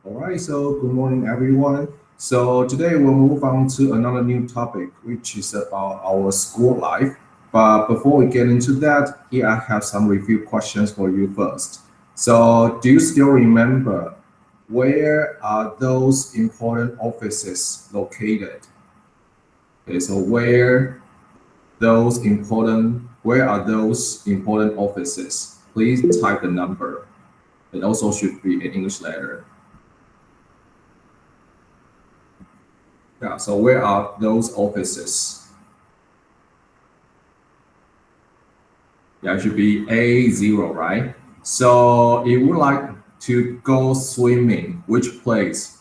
All right, so good morning, everyone. So today we'll move on to another new topic, which is about our school life. But before we get into that, here I have some review questions for you first. So, do you still remember where are those important offices located? Okay, so where are those important offices? Please type the number. It also should be an English letter. Yeah, so where are those offices? Yeah, it should be A0, right? So if you would like to go swimming, which place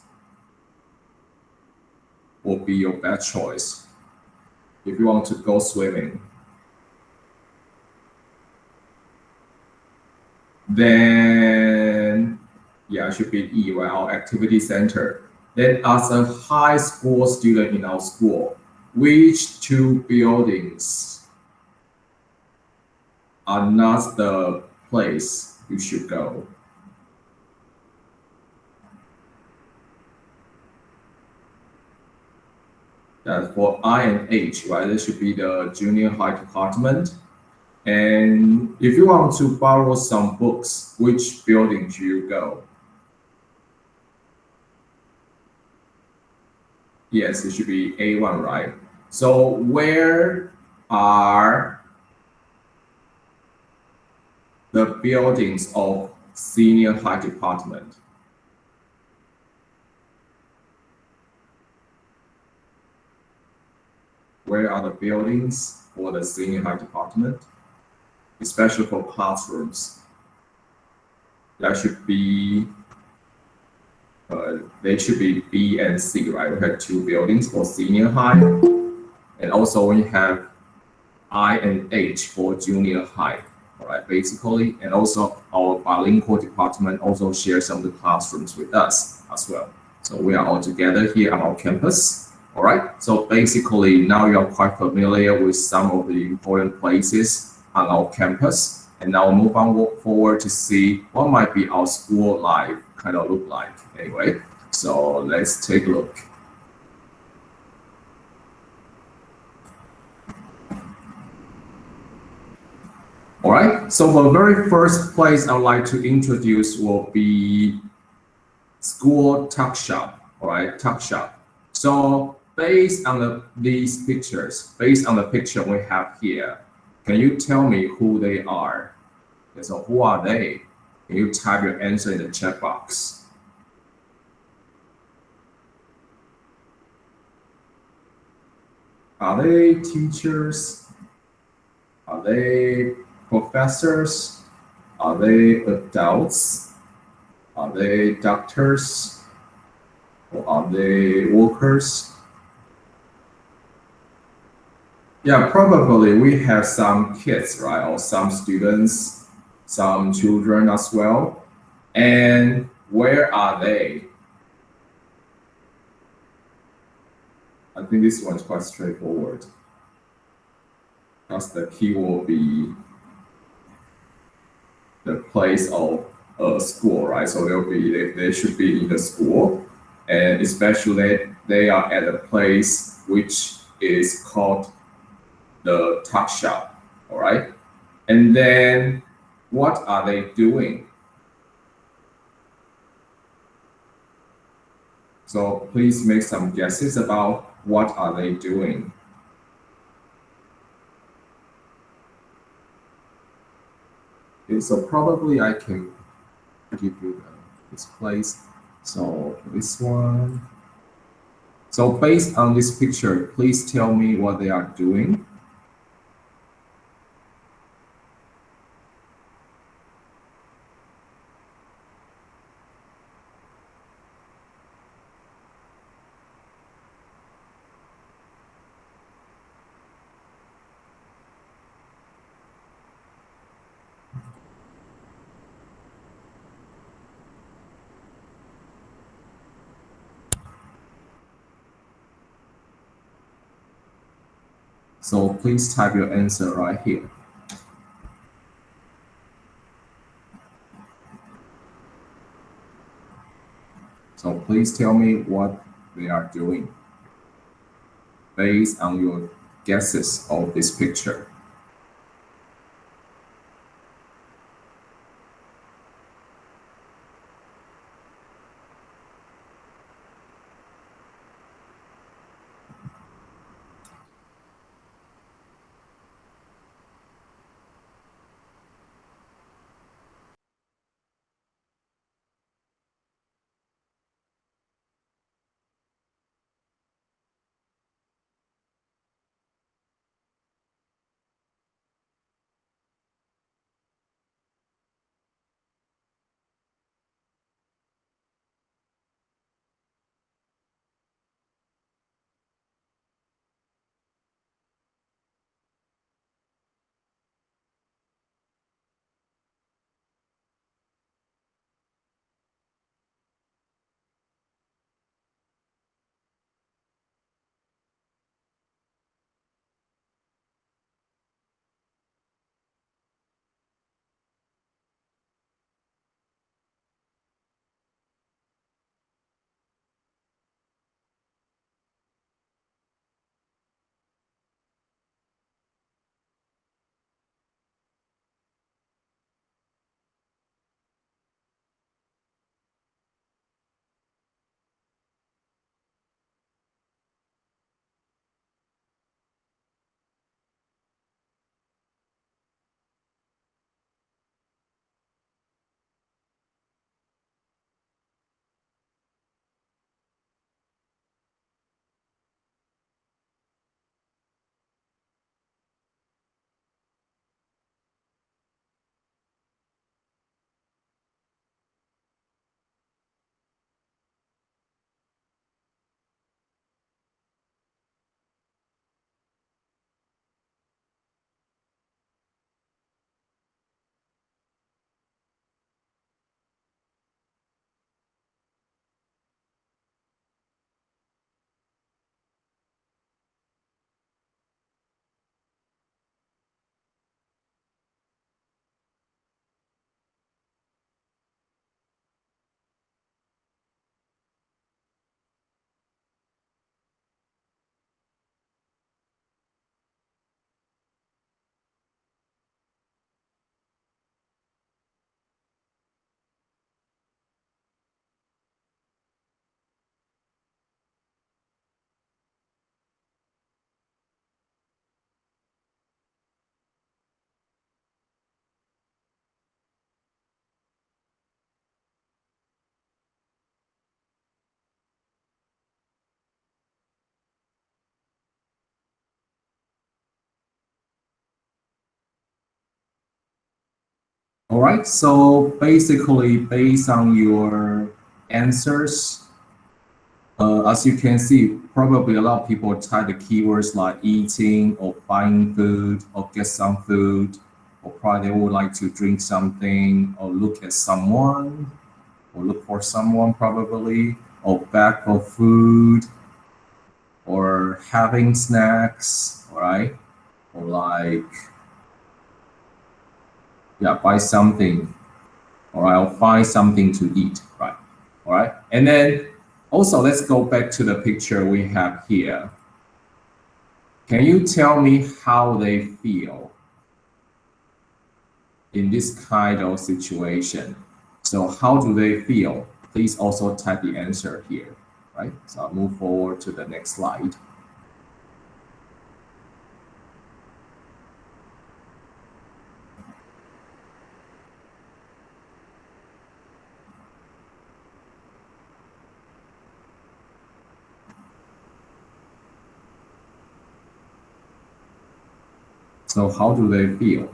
will be your best choice? If you want to go swimming, then yeah, it should be E, right? Our activity center. Then as a high school student in our school, which two buildings are not the place you should go? That for I and H, right? This should be the junior high department. And if you want to borrow some books, which building do you go? Yes, it should be A1, right? So where are the buildings of senior high department? Where are the buildings for the senior high department? Especially for classrooms. That should be they should be B and C, right? We have two buildings for senior high, and also we have I and H for junior high. All right, basically, and also our bilingual department also shares some of the classrooms with us as well. So we are all together here on our campus. All right. So basically, now you are quite familiar with some of the important places on our campus, and now move on forward to see what might be our school life kind of look like. Anyway, so let's take a look. All right, so the very first place I'd like to introduce will be school tuck shop. All right, tuck shop. So based on these pictures, based on the picture we have here, can you tell me who they are? Okay, so who are they? Can you type your answer in the chat box? Are they teachers? Are they professors? Are they adults? Are they doctors? Or are they workers? Yeah, probably we have some kids, right? Or some students, some children as well. And where are they? I think this one's quite straightforward. Because the key will be the place of a school, right? So they should be in the school, and especially they are at a place which is called the tuck shop, all right? And then what are they doing? So please make some guesses about what are they doing. Okay, so probably I can give you this place. So this one. So based on this picture, please tell me what they are doing. So please type your answer right here. So please tell me what they are doing based on your guesses of this picture. All right, so basically, based on your answers, as you can see, probably a lot of people type the keywords like eating or buying food or get some food, or probably they would like to drink something or look at someone or look for someone probably, or bag of food or having snacks, all right? Or like, yeah, buy something, all right, or find something to eat, right? All right, and then also let's go back to the picture we have here. Can you tell me how they feel in this kind of situation? So how do they feel? Please also type the answer here, right? So I'll move forward to the next slide. So how do they feel?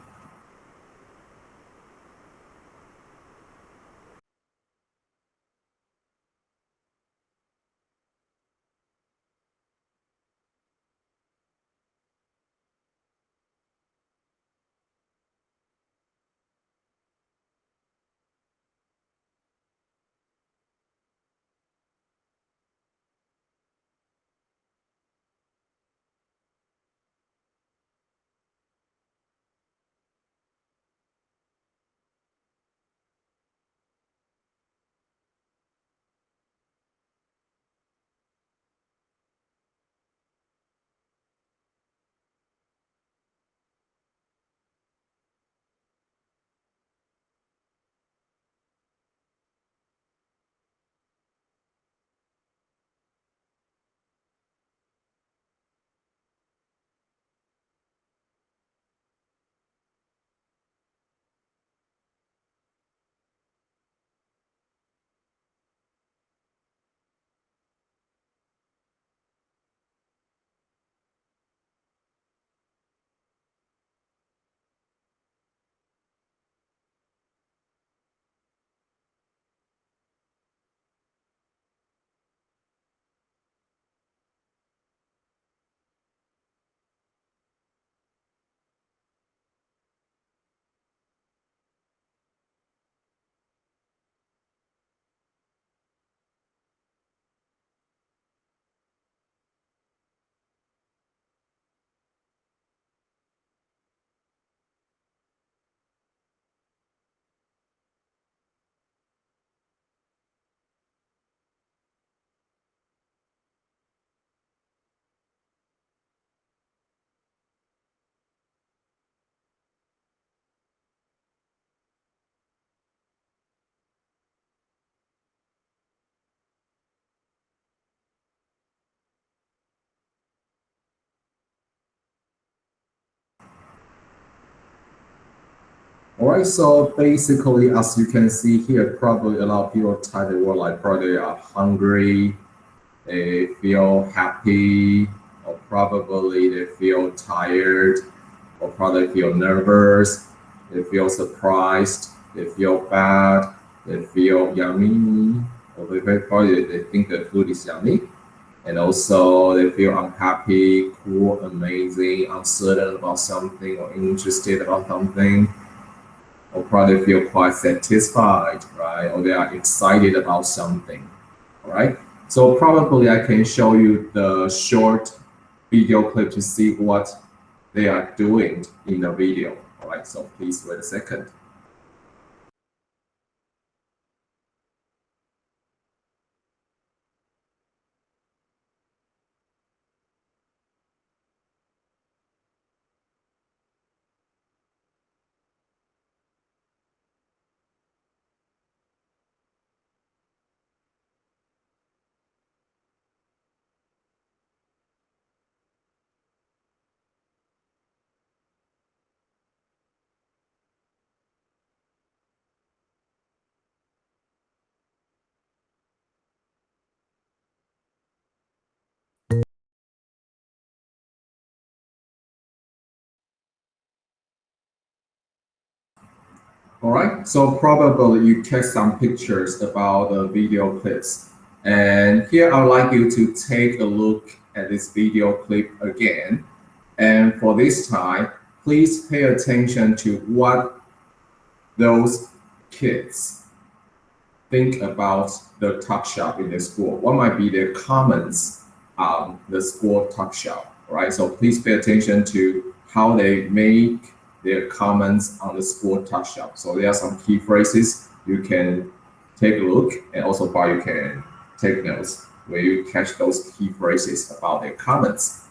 All right, so basically, as you can see here, probably a lot of people type the word like probably are hungry, they feel happy, or probably they feel tired, or probably feel nervous, they feel surprised, they feel bad, they feel yummy, or probably they think the food is yummy, and also they feel unhappy, cool, amazing, uncertain about something, or interested about something, or probably feel quite satisfied, right? Or they are excited about something, all right? So probably I can show you the short video clip to see what they are doing in the video, all right? So please wait a second. All right, so probably you take some pictures about the video clips. And here I'd like you to take a look at this video clip again. And for this time, please pay attention to what those kids think about the talk shop in the school. What might be their comments on the school talk shop, right? So please pay attention to how they make their comments on the school talk shop. So there are some key phrases you can take a look, and also you can take notes where you catch those key phrases about their comments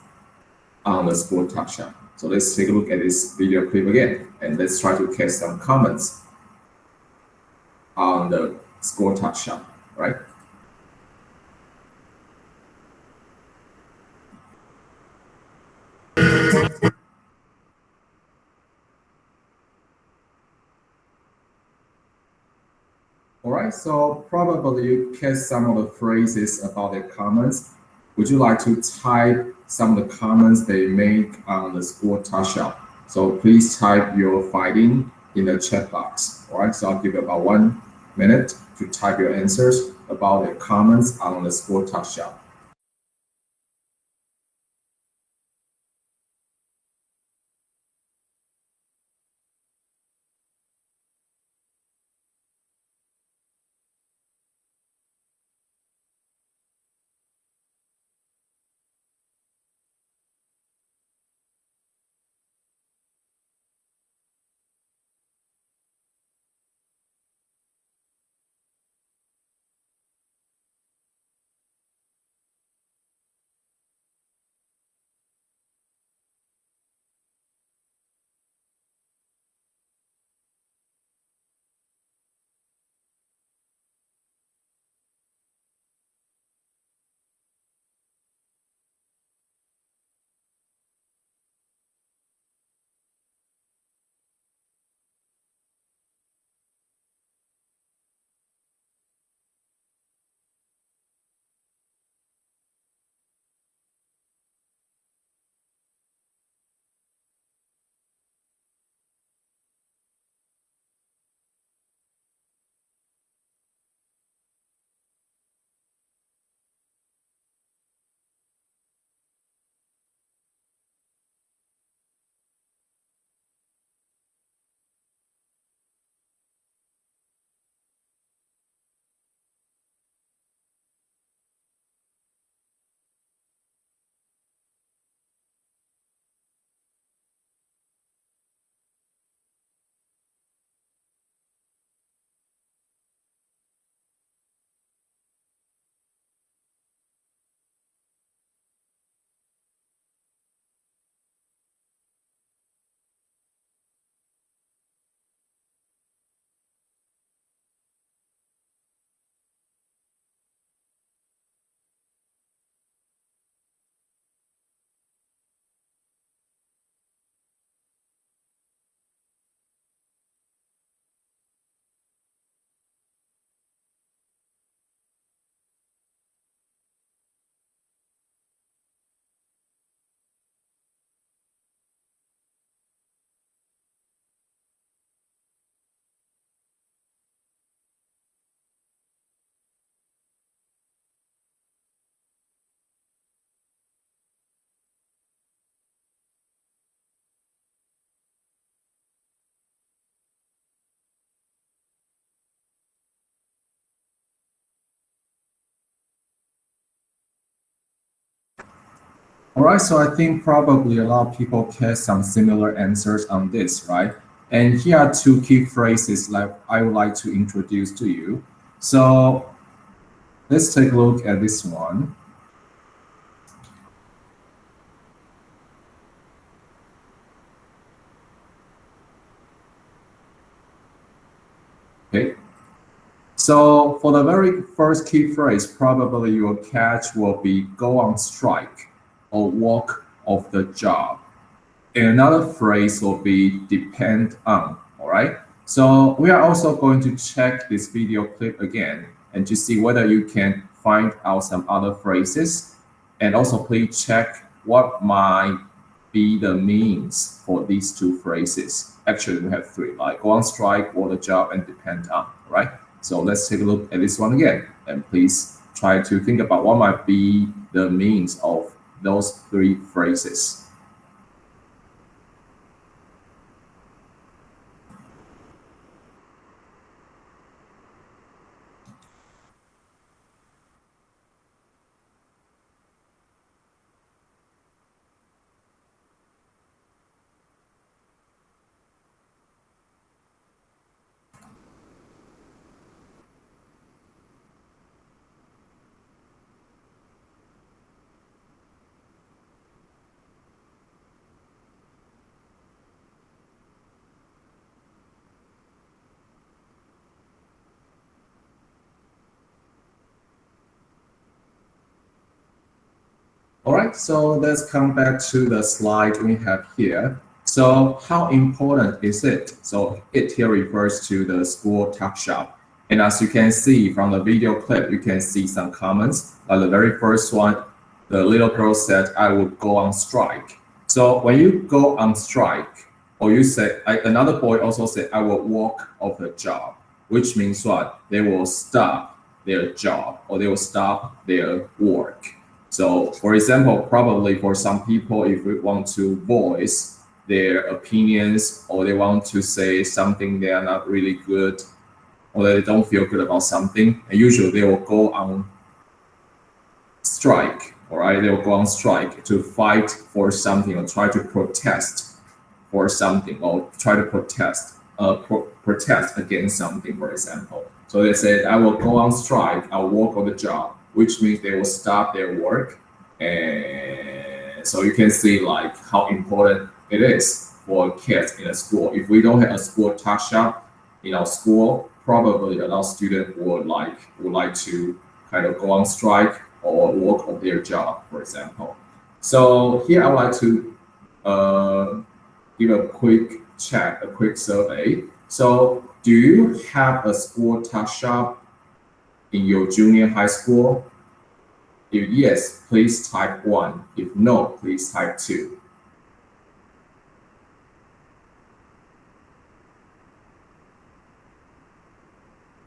on the school talk shop. So let's take a look at this video clip again, and let's try to catch some comments on the school talk shop, right? All right, so probably you catch some of the phrases about the comments. Would you like to type some of the comments they make on the school talk shop? So please type your finding in the chat box. All right, so I'll give you about 1 minute to type your answers about the comments on the school talk shop. All right, so I think probably a lot of people get some similar answers on this, right? And here are two key phrases that I would like to introduce to you. So let's take a look at this one. Okay. So for the very first key phrase, probably your catch will be go on strike or walk off the job. And another phrase will be depend on, all right? So we are also going to check this video clip again and to see whether you can find out some other phrases. And also please check what might be the means for these two phrases. Actually, we have three, like go on strike, or the job, and depend on, right? So let's take a look at this one again. And please try to think about what might be the means of those three phrases. All right, so let's come back to the slide we have here. So how important is it? So it here refers to the school tuck shop. And as you can see from the video clip, you can see some comments. The very first one, the little girl said, I would go on strike. So when you go on strike, or you say, another boy also said, I will walk off the job, which means what? They will stop their job or they will stop their work. So for example, probably for some people, if we want to voice their opinions or they want to say something they are not really good or they don't feel good about something, and usually they will go on strike, all right? They will go on strike to fight for something or try to protest for something or try to protest against something, for example. So they say, I will go on strike, I'll walk on the job, which means they will stop their work. And so you can see like how important it is for kids in a school. If we don't have a school tuck shop in our school, probably a lot of students would like to kind of go on strike or work on their job, for example. So here I would like to give a quick check, a quick survey. So do you have a school tuck shop in your junior high school? If yes, please type 1. If no, please type 2.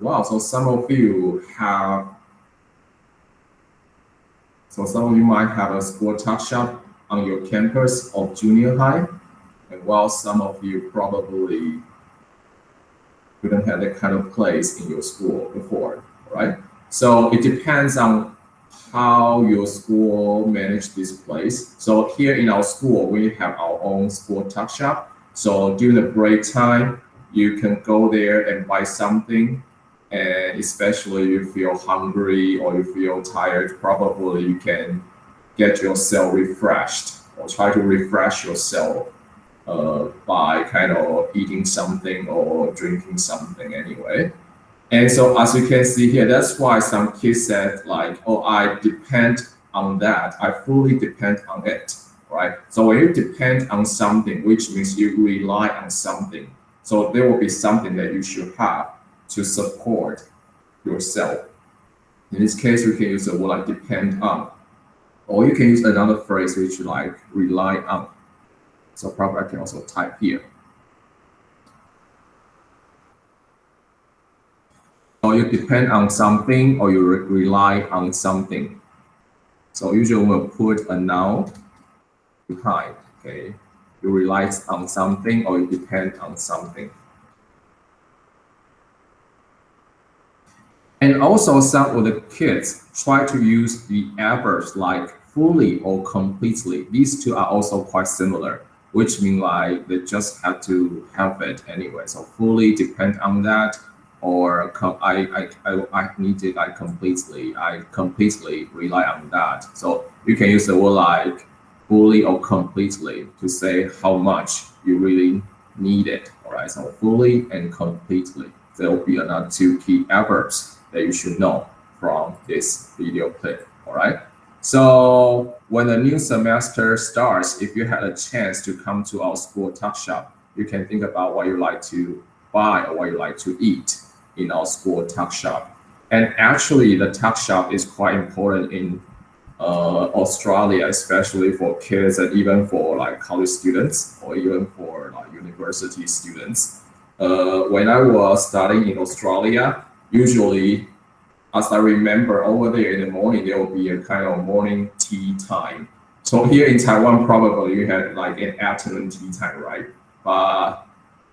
Wow, so some of you might have a school tuck shop on your campus of junior high, and while some of you probably couldn't have that kind of place in your school before, right? So it depends on how your school manage this place. So here in our school, we have our own school tuck shop. So during the break time, you can go there and buy something. And especially if you feel hungry or you feel tired, probably you can get yourself refreshed or try to refresh yourself by kind of eating something or drinking something anyway. And so as you can see here, that's why some kids said like, oh, I depend on that. I fully depend on it, right? So when you depend on something, which means you rely on something. So there will be something that you should have to support yourself. In this case, we can use the word like depend on, or you can use another phrase which like rely on. So probably I can also type here. Or you depend on something or you rely on something. So usually we'll put a noun behind, okay? You rely on something or you depend on something. And also some of the kids try to use the adverbs like fully or completely. These two are also quite similar, which mean like they just have to have it anyway. So fully depend on that, or I need it like completely. I completely rely on that. So you can use the word like fully or completely to say how much you really need it. All right. So fully and completely. There will be another two key adverbs that you should know from this video clip. All right. So when the new semester starts, if you had a chance to come to our school tuck shop, you can think about what you like to buy or what you like to eat in our school tuck shop. And actually, the tuck shop is quite important in Australia, especially for kids and even for like college students or even for like university students. When I was studying in Australia, usually, as I remember, over there in the morning, there will be a kind of morning tea time. So here in Taiwan, probably you had like an afternoon tea time, right? But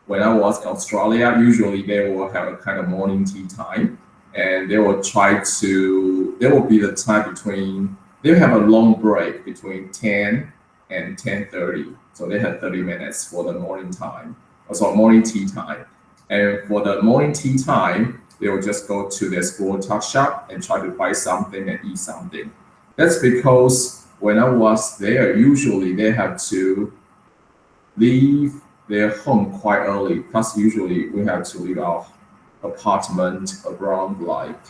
when I was in Australia, usually they will have a kind of morning tea time, and they will try to. There will be the time between. They have a long break between 10 and 10:30, so they have 30 minutes for the morning time. Also morning tea time, and for the morning tea time, they will just go to their school tuck shop and try to buy something and eat something. That's because when I was there, usually they have to leave their home quite early. Plus, usually we have to leave our apartment around like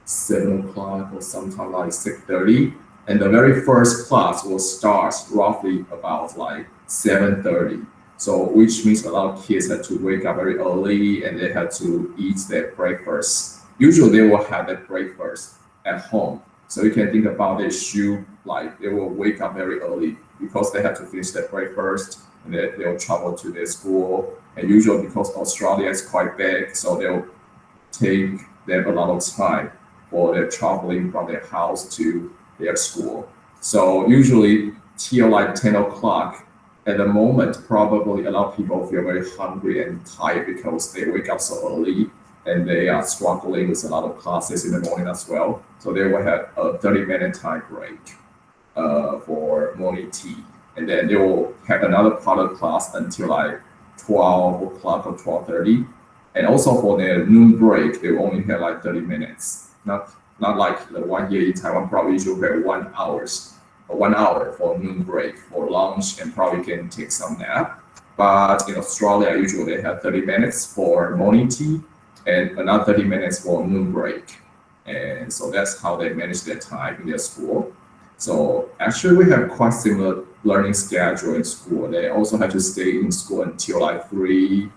7 o'clock or sometimes like 6:30. And the very first class will start roughly about like 7:30. So which means a lot of kids have to wake up very early and they have to eat their breakfast. Usually they will have their breakfast at home. So you can think about they should like they will wake up very early because they have to finish their breakfast and they'll travel to their school. And usually because Australia is quite big, so they'll take them a lot of time for their traveling from their house to their school. So usually till like 10 o'clock at the moment, probably a lot of people feel very hungry and tired because they wake up so early and they are struggling with a lot of classes in the morning as well. So they will have a 30-minute time break for morning tea. And then they will have another part of class until like 12 o'clock or 12:30. And also for their noon break, they will only have like 30 minutes. Not like the one here in Taiwan, probably you have 1 hour for noon break for lunch and probably can take some nap. But in Australia, usually they have 30 minutes for morning tea and another 30 minutes for noon break. And so that's how they manage their time in their school. So actually we have quite similar learning schedule in school. They also have to stay in school until like 3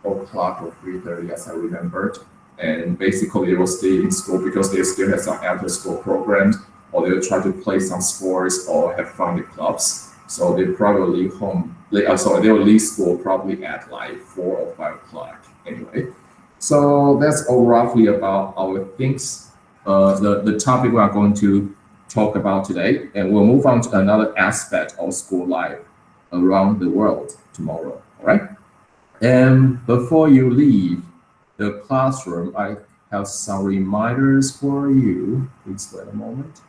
o'clock or 3:30 as I remembered. And basically they will stay in school because they still have some after school programs or they'll try to play some sports or have fun with clubs. So they probably leave home. They'll leave school probably at like 4 or 5 o'clock anyway. So that's all roughly about our things. The topic we are going to talk about today, and we'll move on to another aspect of school life around the world tomorrow. All right. And before you leave the classroom, I have some reminders for you. Please wait a moment.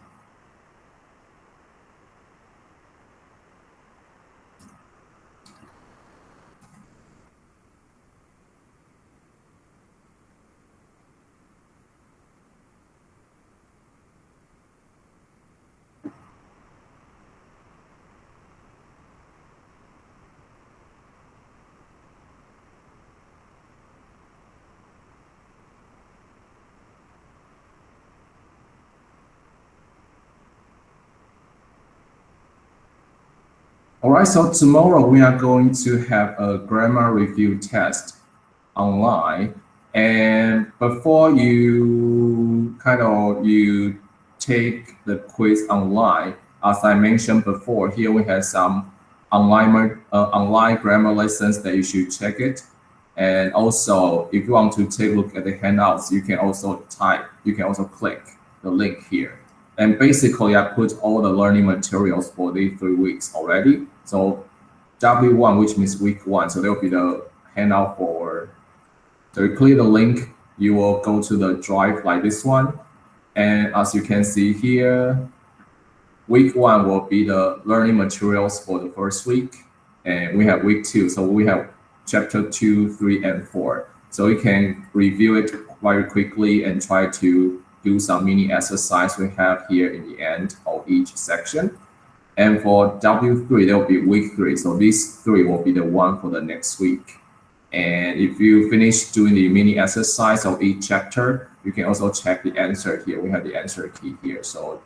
All right, so tomorrow we are going to have a grammar review test online. And before you you take the quiz online, as I mentioned before, here we have some online grammar lessons that you should check it. And also, if you want to take a look at the handouts, you can also click the link here. And basically, I put all the learning materials for these 3 weeks already. So W1, which means week 1, so there will be the handout for. So you click the link, you will go to the drive like this one. And as you can see here, week 1 will be the learning materials for the first week, and we have week 2. So we have chapter 2, 3, and 4. So you can review it very quickly and try to do some mini exercise we have here in the end of each section. And for W3, there will be week 3. So these 3 will be the one for the next week. And if you finish doing the mini exercise of each chapter, you can also check the answer here. We have the answer key here. So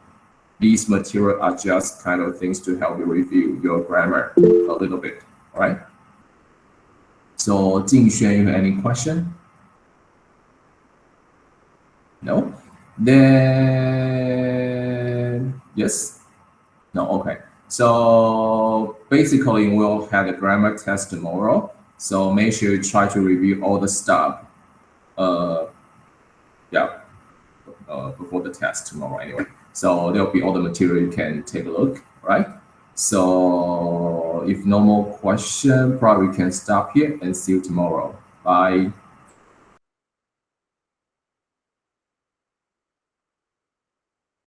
these materials are just kind of things to help you review your grammar a little bit. All right. So Jingxuan, you have any question? No? Then yes? No, okay. So basically we'll have a grammar test tomorrow. So make sure you try to review all the stuff before the test tomorrow anyway. So there'll be all the material you can take a look, right? So if no more question, probably we can stop here and see you tomorrow. Bye.